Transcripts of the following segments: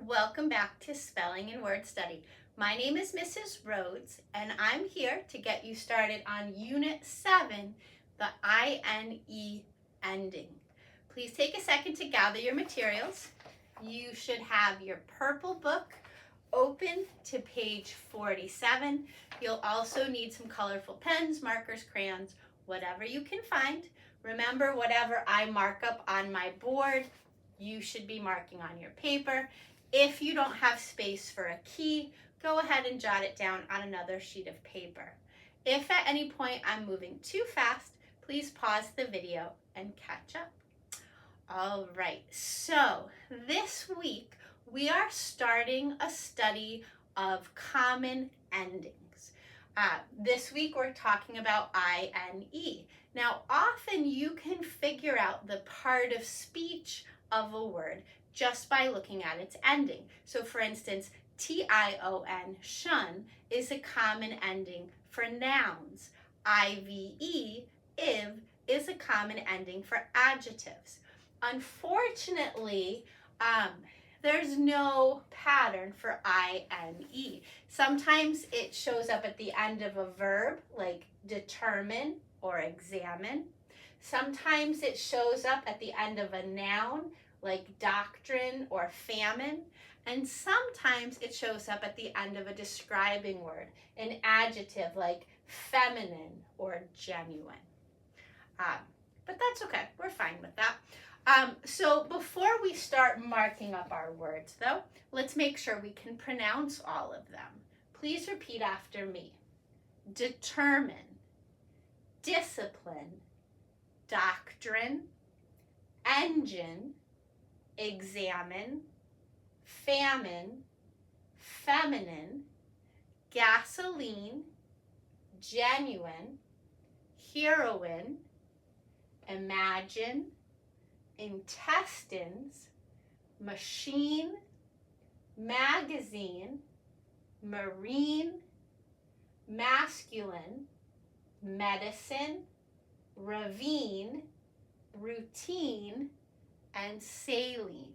Welcome back to Spelling and Word Study. My name is Mrs. Rhoades, and I'm here to get you started on Unit 7, the I-N-E ending. Please take a second to gather your materials. You should have your purple book open to page 47. You'll also need some colorful pens, markers, crayons, whatever you can find. Remember, whatever I mark up on my board, you should be marking on your paper. If you don't have space for a key, go ahead and jot it down on another sheet of paper. If at any point I'm moving too fast, please pause the video and catch up. All right, so this week we are starting a study of common endings. This week we're talking about I-N-E. Now, often you can figure out the part of speech of a word just by looking at its ending. So for instance, T-I-O-N, shun, is a common ending for nouns. I-V-E, iv, is a common ending for adjectives. Unfortunately, there's no pattern for I-N-E. Sometimes it shows up at the end of a verb, like determine or examine. Sometimes it shows up at the end of a noun, like doctrine or famine. And sometimes it shows up at the end of a describing word, an adjective like feminine or genuine. But that's okay, we're fine with that. So before we start marking up our words though, let's make sure we can pronounce all of them. Please repeat after me. Determine, discipline, doctrine, engine, examine, famine, feminine, gasoline, genuine, heroine, imagine, intestines, machine, magazine, marine, masculine, medicine, ravine, routine, and saline.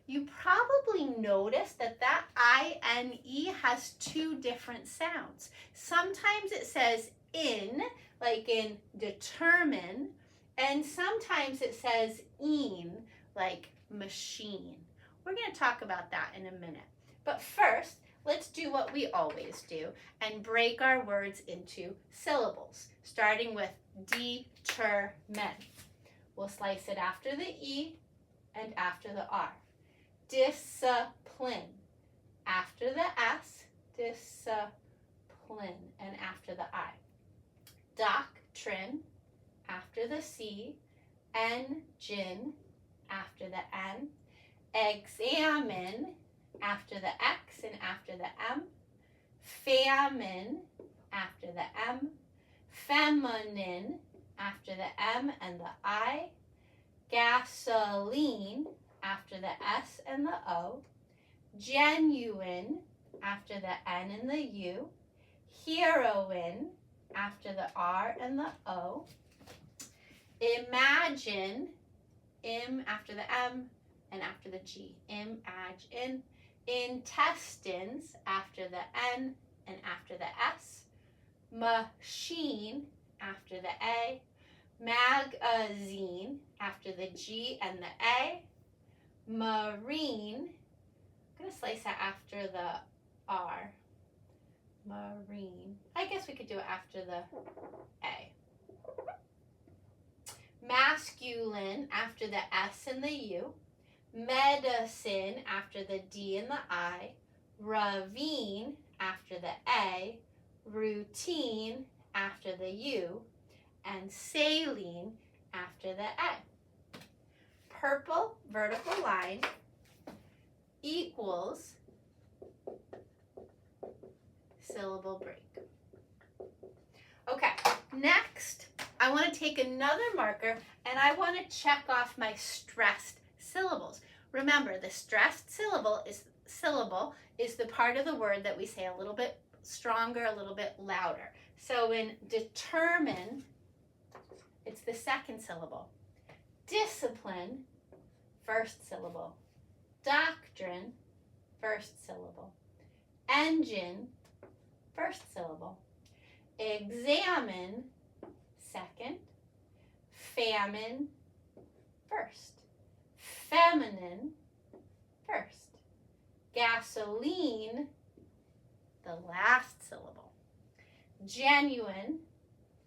You probably noticed that I-N-E has two different sounds. Sometimes it says in, like in determine, and sometimes it says een, like machine. We're going to talk about that in a minute. But first, let's do what we always do and break our words into syllables, starting with determine. We'll slice it after the E and after the R. Discipline. After the S, discipline, and after the I. Doctrine. After the C. Engine. After the N. Examine. After the X and after the M. Famine. After the M. Feminine. After the M and the I. Gasoline, after the S and the O. Genuine, after the N and the U. Heroine, after the R and the O. Imagine, im after the M and after the G. Imagine. Intestines, after the N and after the S. Machine, after the A. Magazine, after the G and the A. Marine, I'm going to slice that after the R. Marine. I guess we could do it after the A. Masculine, after the S and the U. Medicine, after the D and the I. Ravine, after the A. Routine, after the U. And saline, after the A. Purple vertical line equals syllable break. Okay, next I want to take another marker and I want to check off my stressed syllables. Remember, the stressed syllable is the part of the word that we say a little bit stronger, a little bit louder. So in determine, it's the second syllable. Discipline, first syllable. Doctrine, first syllable. Engine, first syllable. Examine, second. Famine, first. Feminine, first. Gasoline, the last syllable. Genuine,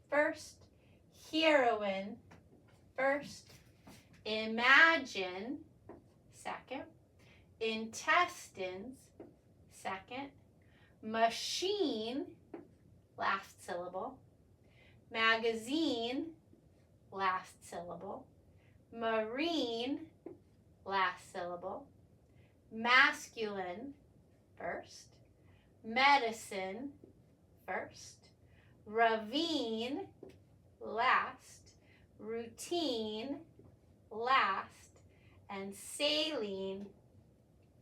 first. Heroine, first. Imagine, second. Intestines, second. Machine, last syllable. Magazine, last syllable. Marine, last syllable. Masculine, first. Medicine, first. Ravine, last. Routine, last. And saline,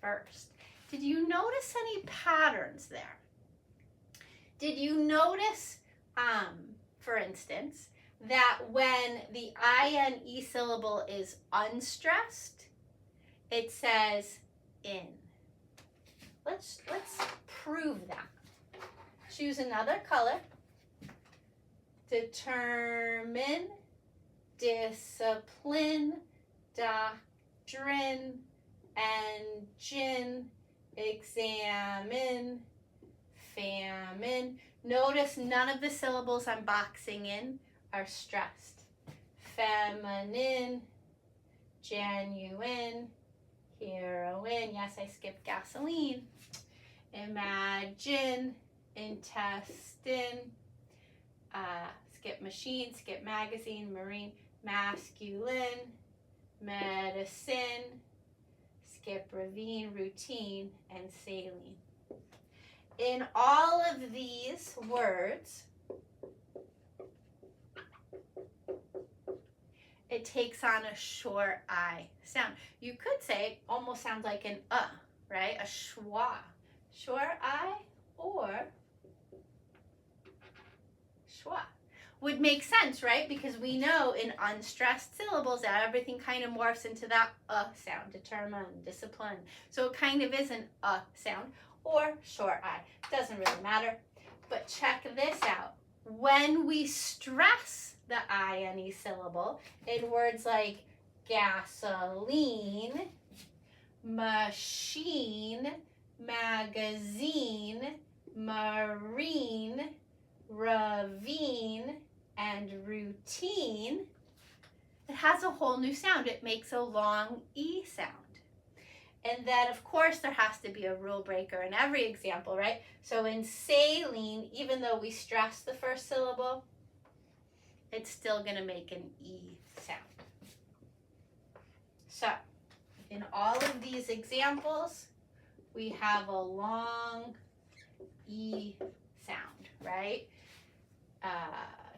first. Did you notice any patterns there? Did you notice, for instance, that when the INE syllable is unstressed, it says in? Let's prove that. Choose another color. Determine, discipline, doctrine, engine, examine, famine. Notice none of the syllables I'm boxing in are stressed. Feminine, genuine, heroine. Yes, I skipped gasoline. Imagine, intestine, skip machine, skip magazine, marine, masculine, medicine, skip ravine, routine, and saline. In all of these words, it takes on a short I sound. You could say it almost sounds like an right? A schwa. Short I or schwa. Would make sense, right? Because we know in unstressed syllables that everything kind of morphs into that sound. Determine, discipline. So it kind of is an sound or short I. Doesn't really matter. But check this out. When we stress the INE syllable in words like gasoline, machine, magazine, marine, ravine, and routine, it has a whole new sound. It makes a long E sound. And then, of course, there has to be a rule breaker in every example, right? So in saline, even though we stress the first syllable, it's still going to make an E sound. So, in all of these examples, we have a long E sound, right?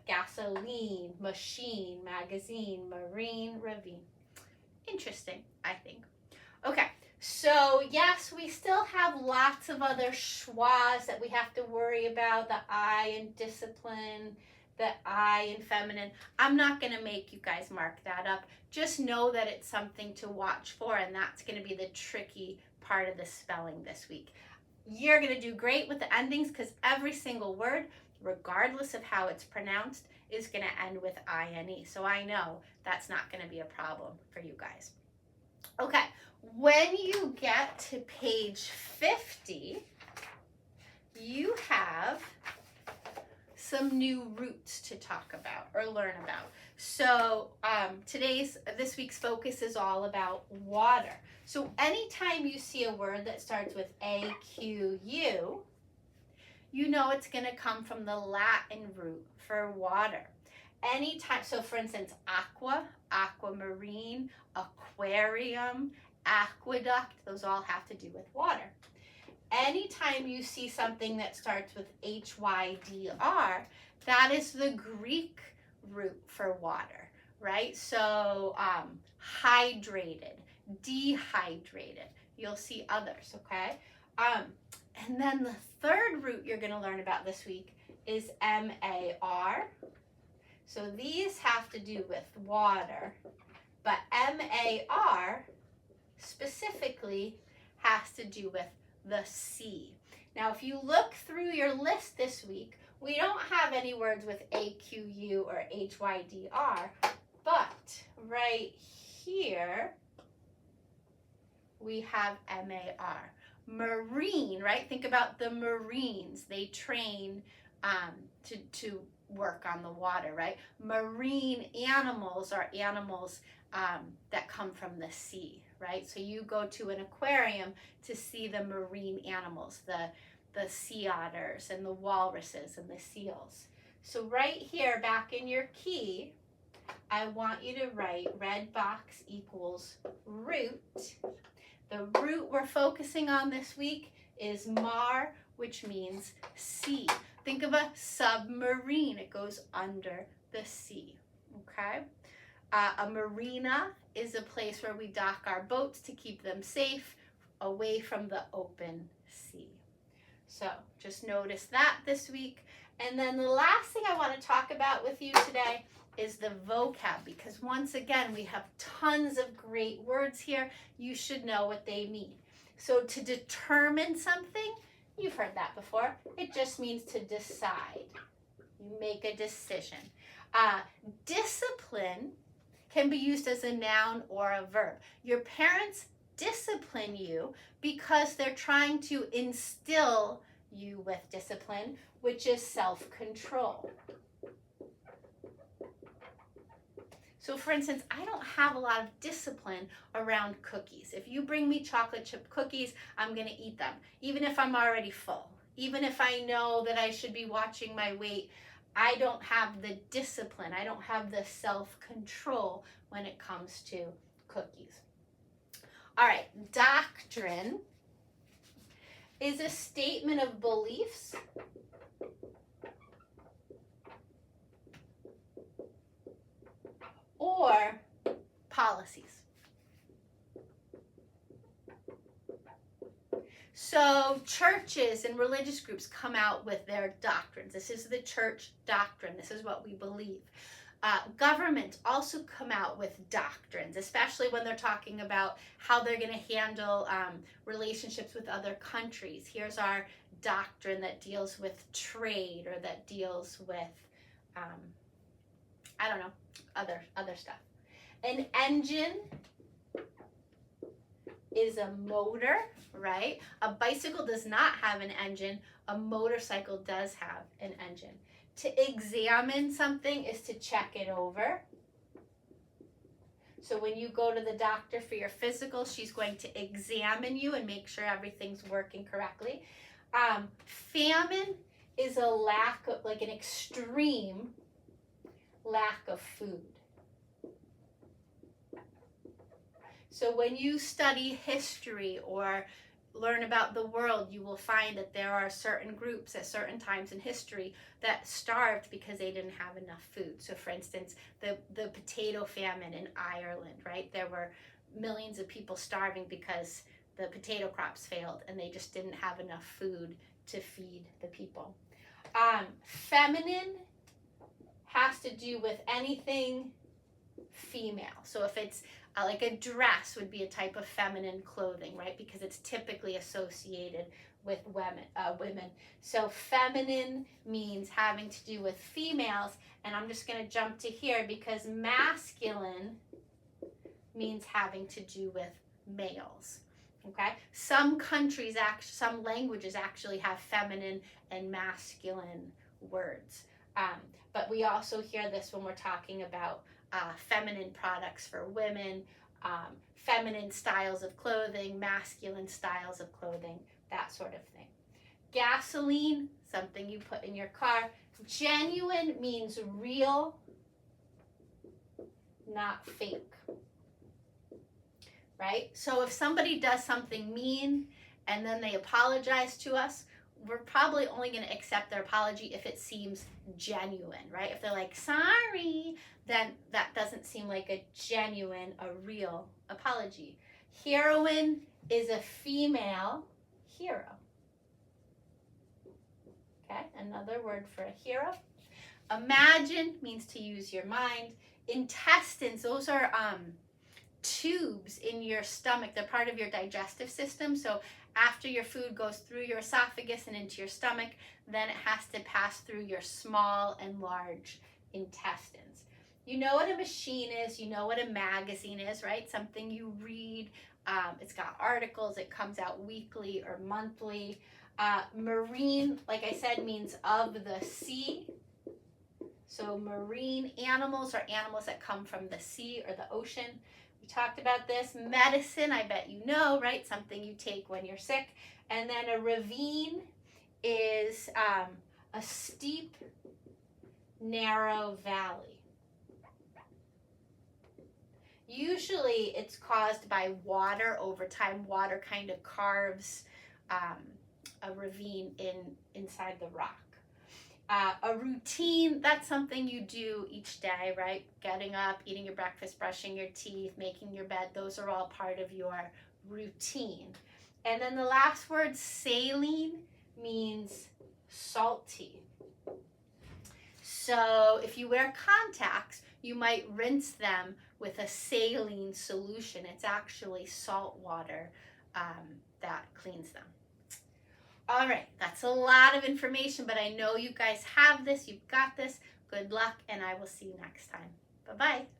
Gasoline, machine, magazine, marine, ravine. Interesting, I think. Okay, so yes, we still have lots of other schwas that we have to worry about, the I in discipline, the I in feminine. I'm not going to make you guys mark that up. Just know that it's something to watch for, and that's going to be the tricky part of the spelling this week. You're going to do great with the endings because every single word, regardless of how it's pronounced, is going to end with INE. So I know that's not going to be a problem for you guys. Okay, when you get to page 50, you have some new roots to talk about or learn about. So this week's focus is all about water. So anytime you see a word that starts with A-Q-U, you know it's going to come from the Latin root for water. Anytime, so for instance, aqua, aquamarine, aquarium, aqueduct, those all have to do with water. Anytime you see something that starts with H-Y-D-R, that is the Greek root for water, right? So hydrated, dehydrated. You'll see others, okay? And then the third root you're going to learn about this week is M-A-R. So these have to do with water, but M-A-R specifically has to do with the sea. Now, if you look through your list this week, we don't have any words with AQU or HYDR, but right here we have MAR. Marine, right? Think about the Marines. They train to work on the water, right? Marine animals are animals that come from the sea, right? So you go to an aquarium to see the marine animals, the sea otters and the walruses and the seals. So right here, back in your key, I want you to write red box equals root. The root we're focusing on this week is mar, which means sea. Think of a submarine. It goes under the sea, okay? A marina is a place where we dock our boats to keep them safe away from the open sea. So just notice that this week. And then the last thing I want to talk about with you today is the vocab, because once again, we have tons of great words here. You should know what they mean. So to determine something, you've heard that before. It just means to decide. You make a decision. Discipline can be used as a noun or a verb. Your parents discipline you because they're trying to instill you with discipline, which is self-control. So for instance, I don't have a lot of discipline around cookies. If you bring me chocolate chip cookies, I'm going to eat them, even if I'm already full. Even if I know that I should be watching my weight, I don't have the discipline. I don't have the self-control when it comes to cookies. All right, doctrine is a statement of beliefs or policies. So churches and religious groups come out with their doctrines. This is the church doctrine. This is what we believe. Governments also come out with doctrines, especially when they're talking about how they're going to handle relationships with other countries. Here's our doctrine that deals with trade, or that deals with, I don't know, other stuff. An engine is a motor, right? A bicycle does not have an engine. A motorcycle does have an engine. To examine something is to check it over. So when you go to the doctor for your physical, she's going to examine you and make sure everything's working correctly. Famine is a lack of, like an extreme lack of food. So when you study history or learn about the world, you will find that there are certain groups at certain times in history that starved because they didn't have enough food. So for instance, the potato famine in Ireland, right? There were millions of people starving because the potato crops failed and they just didn't have enough food to feed the people. Feminine has to do with anything female. So if it's like a dress would be a type of feminine clothing, right? Because it's typically associated with women. So feminine means having to do with females, and I'm just going to jump to here because masculine means having to do with males. Okay? Some countries, some languages actually have feminine and masculine words. But we also hear this when we're talking about feminine products for women, feminine styles of clothing, masculine styles of clothing, that sort of thing. Gasoline, something you put in your car. Genuine means real, not fake. Right? So if somebody does something mean and then they apologize to us, we're probably only going to accept their apology if it seems genuine, right? If they're like, sorry, then that doesn't seem like a genuine, a real apology. Heroine is a female hero. Okay, another word for a hero. Imagine means to use your mind. Intestines, those are tubes in your stomach. They're part of your digestive system. So after your food goes through your esophagus and into your stomach, then it has to pass through your small and large intestines. You know what a machine is, you know what a magazine is, right? Something you read. It's got articles, it comes out weekly or monthly. Marine, like I said, means of the sea. So marine animals are animals that come from the sea or the ocean. We talked about this. Medicine, I bet you know, right? Something you take when you're sick. And then a ravine is a steep, narrow valley. Usually it's caused by water over time. Water kind of carves a ravine inside the rock. A routine, that's something you do each day, right? Getting up, eating your breakfast, brushing your teeth, making your bed, those are all part of your routine. And then the last word, saline, means salty. So if you wear contacts, you might rinse them with a saline solution. It's actually salt water that cleans them. All right, that's a lot of information, but I know you guys have this, you've got this. Good luck, and I will see you next time. Bye-bye.